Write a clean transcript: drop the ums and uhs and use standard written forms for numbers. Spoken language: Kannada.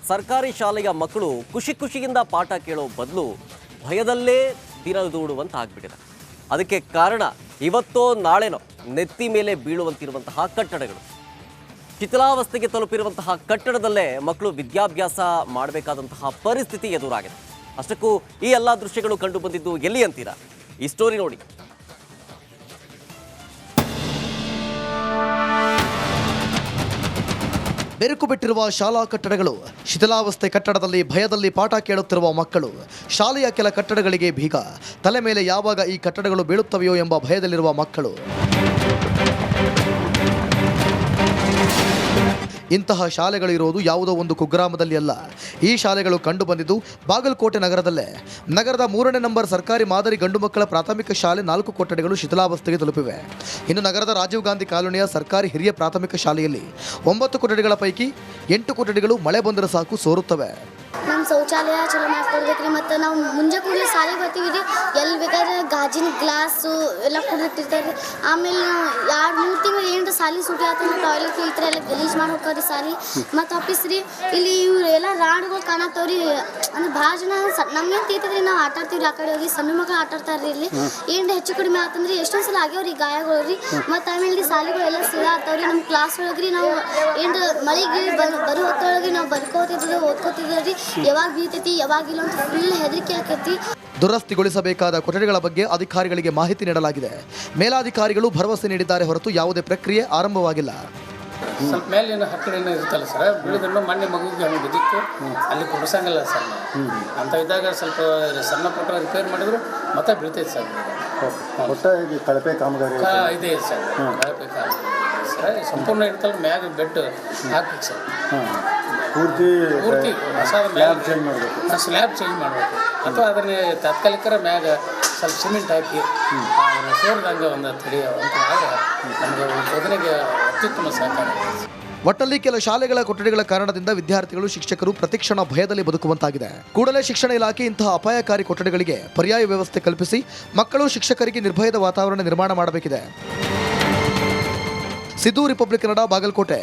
ಸರ್ಕಾರಿ ಶಾಲೆಯ ಮಕ್ಕಳು ಖುಷಿಯಿಂದ ಪಾಠ ಕೇಳೋ ಬದಲು ಭಯದಲ್ಲೇ ದಿನ ದೂಡುವಂತ ಆಗ್ಬಿಟ್ಟಿದೆ. ಅದಕ್ಕೆ ಕಾರಣ ಇವತ್ತೋ ನಾಳೆನೋ ನೆತ್ತಿ ಮೇಲೆ ಬೀಳುವಂತಿರುವಂತಹ ಕಟ್ಟಡಗಳು. ಶಿಥಿಲಾವಸ್ಥೆಗೆ ತಲುಪಿರುವಂತಹ ಕಟ್ಟಡದಲ್ಲೇ ಮಕ್ಕಳು ವಿದ್ಯಾಭ್ಯಾಸ ಮಾಡಬೇಕಾದಂತಹ ಪರಿಸ್ಥಿತಿ ಎದುರಾಗಿದೆ. ಅಷ್ಟಕ್ಕೂ ಈ ಎಲ್ಲ ದೃಶ್ಯಗಳು ಕಂಡು ಬಂದಿದ್ದು ಎಲ್ಲಿ ಅಂತೀರಾ? ಈ ಸ್ಟೋರಿ ನೋಡಿ. ಬೆರುಕು ಬಿಟ್ಟಿರುವ ಶಾಲಾ ಕಟ್ಟಡಗಳು, ಶಿಥಿಲಾವಸ್ಥೆ ಕಟ್ಟಡದಲ್ಲಿ ಭಯದಲ್ಲಿ ಪಾಠ ಕೇಳುತ್ತಿರುವ ಮಕ್ಕಳು, ಶಾಲೆಯ ಕೆಲ ಕಟ್ಟಡಗಳಿಗೆ ಬೀಗ, ತಲೆ ಮೇಲೆ ಯಾವಾಗ ಈ ಕಟ್ಟಡಗಳು ಬೀಳುತ್ತವೆಯೋ ಎಂಬ ಭಯದಲ್ಲಿರುವ ಮಕ್ಕಳು. ಇಂತಹ ಶಾಲೆಗಳು ಇರೋದು ಯಾವುದೋ ಒಂದು ಕುಗ್ರಾಮದಲ್ಲಿ ಅಲ್ಲ. ಈ ಶಾಲೆಗಳು ಕಂಡು ಬಂದಿದ್ದು ಬಾಗಲಕೋಟೆ ನಗರದಲ್ಲೇ. ನಗರದ 3ನೇ ನಂಬರ್ ಸರ್ಕಾರಿ ಮಾದರಿ ಗಂಡು ಮಕ್ಕಳ ಪ್ರಾಥಮಿಕ ಶಾಲೆ 4 ಕೊಠಡಿಗಳು ಶಿಥಿಲಾವಸ್ಥೆಗೆ ತಲುಪಿವೆ. ಇನ್ನು ನಗರದ ರಾಜೀವ್ ಗಾಂಧಿ ಕಾಲೋನಿಯ ಸರ್ಕಾರಿ ಹಿರಿಯ ಪ್ರಾಥಮಿಕ ಶಾಲೆಯಲ್ಲಿ 9 ಕೊಠಡಿಗಳ ಪೈಕಿ 8 ಕೊಠಡಿಗಳು ಮಳೆ ಬಂದರೆ ಸಾಕು ಸೋರುತ್ತವೆ. ನಮ್ಮ ಶೌಚಾಲಯ ಚಲೋ ಮಾಡ್ಕೊಡ್ಬೇಕ್ರಿ. ಮತ್ತು ನಾವು ಮುಂಜೆ ಕೂಡಲೇ ಶಾಲೆಗೆ ಬರ್ತೀವಿ ರೀ. ಎಲ್ಲಿ ಬೇಕಾದ್ರೆ ಗಾಜಿನ ಗ್ಲಾಸು ಎಲ್ಲ ಕುಡಿದಿಟ್ಟಿರ್ತಾರೆ. ಆಮೇಲೆ ನಾವು 2-3 ತಿಂಗಳು ಏನರ ಶಾಲೆ ಸುಟಿ ಆತಂದ್ರೆ ಟಾಯ್ಲೆಟ್ ಫಿಲ್ಟ್ರ್ ಎಲ್ಲ ಗಲೀಜು ಮಾಡಿ ಹೋಗ್ತಾರೆ ಶಾಲೆ. ಮತ್ತು ಆಫೀಸ್ ರೀ ಇಲ್ಲಿ ಇವ್ರು ಎಲ್ಲ ರಾಡ್ಗಳು ಕಾಣತ್ತವ್ರಿ. ಅಂದ್ರೆ ಭಾಳ ಜನ ನಮ್ಗೇನು ತೀತಿದ್ರಿ, ನಾವು ಆಟ ಆಡ್ತೀವಿ. ಆ ಕಡೆ ಹೋಗಿ ಸಣ್ಣ ಮಕ್ಕಳು ಆಟ ಆಡ್ತಾರೆ ರೀ. ಇಲ್ಲಿ ಏನರ ಹೆಚ್ಚು ಕಡಿಮೆ ಆತಂದ್ರೆ ಎಷ್ಟೊಂದು ಸಲ ಆಗ್ಯಾವ್ರಿ ಗಾಯಗಳು ರೀ. ಮತ್ತು ಆಮೇಲೆ ಶಾಲೆಗಳು ಎಲ್ಲ ಸಿಗ ಆಗ್ತಾವ್ರಿ. ನಮ್ಮ ಕ್ಲಾಸ್ ಒಳಗೆ ನಾವು ಏನರ ಮಳೆಗೆ ಬರೋ ಹೊತ್ತೊಳಗೆ ನಾವು ಬರ್ಕೋತಿದ್ವಿ, ಓದ್ಕೋತಿದ್ವಿ ರೀ. ಯಾವಾಗ ಬೀತೈತಿ ಯಾವಾಗಿಲ್ಲ ಅಂತ ಫುಲ್ ಹೆದರಿಕೆ ಆಕೈತಿ. ದುರಸ್ತಿಗೊಳಿಸಬೇಕಾದ ಕೊಠಡಿಗಳ ಬಗ್ಗೆ ಅಧಿಕಾರಿಗಳಿಗೆ ಮಾಹಿತಿ ನೀಡಲಾಗಿದೆ. ಮೇಲಾಧಿಕಾರಿಗಳು ಭರವಸೆ ನೀಡಿದ್ದಾರೆ ಹೊರತು ಯಾವುದೇ ಪ್ರಕ್ರಿಯೆ ಆರಂಭವಾಗಿಲ್ಲ. ಸ್ವಲ್ಪ ಮೇಲಿನ ಹಕ್ಕಡೇನು ಇರುತ್ತಲ್ಲ ಸರ್, ಬೀಳಿದ್ರು ಮೊನ್ನೆ ಮಗುಗೆ ಹಂಗೆ ಬಿದ್ದಿತ್ತು, ಅಲ್ಲಿ ಕೊಡಿಸಂಗಿಲ್ಲ ಸರ್. ಅಂತ ಇದ್ದಾಗ ಸ್ವಲ್ಪ ಸಣ್ಣ ಪುಟ್ಟ ರಿಪೇರ್ ಮಾಡಿದ್ರು ಮತ್ತೆ ಬೀಳ್ತೈತೆ ಸರ್. ಕಳಪೆ ಕಾಮಗಾರಿ ಇದೆ ಸರ್, ಕಳಪೆ ಕಾಮಗಾರಿ ಸರ್. ಸಂಪೂರ್ಣ ಇರ್ತಲ್ಲ ಮ್ಯಾಗ ಬೆಡ್ ಹಾಕ್ಬೇಕು ಸರ್. ಪೂರ್ತಿ ಸ್ಲ್ಯಾಬ್ ಚೇಂಜ್ ಮಾಡಬೇಕು ಅಥವಾ ಅದನ್ನೇ ತಾತ್ಕಾಲಿಕರ ಮ್ಯಾಗ ಸ್ವಲ್ಪ ಸಿಮೆಂಟ್ ಹಾಕಿ ಸೇರಿದಂಗೆ ಒಂದು ತಡೆಯುವಂತ ಆದರೆ ನಮಗೆ ಬೋಧನೆಗೆ ಅತ್ಯುತ್ತಮ ಸಹಕಾರ. ಒಟ್ಟಲ್ಲಿ ಕೆಲ ಶಾಲೆಗಳ ಕೊಠಡಿಗಳ ಕಾರಣದಿಂದ ವಿದ್ಯಾರ್ಥಿಗಳು ಶಿಕ್ಷಕರು ಪ್ರತಿಕ್ಷಣ ಭಯದಲ್ಲಿ ಬದುಕುವಂತಾಗಿದೆ. ಕೂಡಲೇ ಶಿಕ್ಷಣ ಇಲಾಖೆ ಇಂತಹ ಅಪಾಯಕಾರಿ ಕೊಠಡಿಗಳಿಗೆ ಪರ್ಯಾಯ ವ್ಯವಸ್ಥೆ ಕಲ್ಪಿಸಿ ಮಕ್ಕಳು ಶಿಕ್ಷಕರಿಗೆ ನಿರ್ಭಯದ ವಾತಾವರಣ ನಿರ್ಮಾಣ ಮಾಡಬೇಕಿದೆ. ಸಿದ್ದು, ರಿಪಬ್ಲಿಕ್ ಕನ್ನಡ, ಬಾಗಲಕೋಟೆ.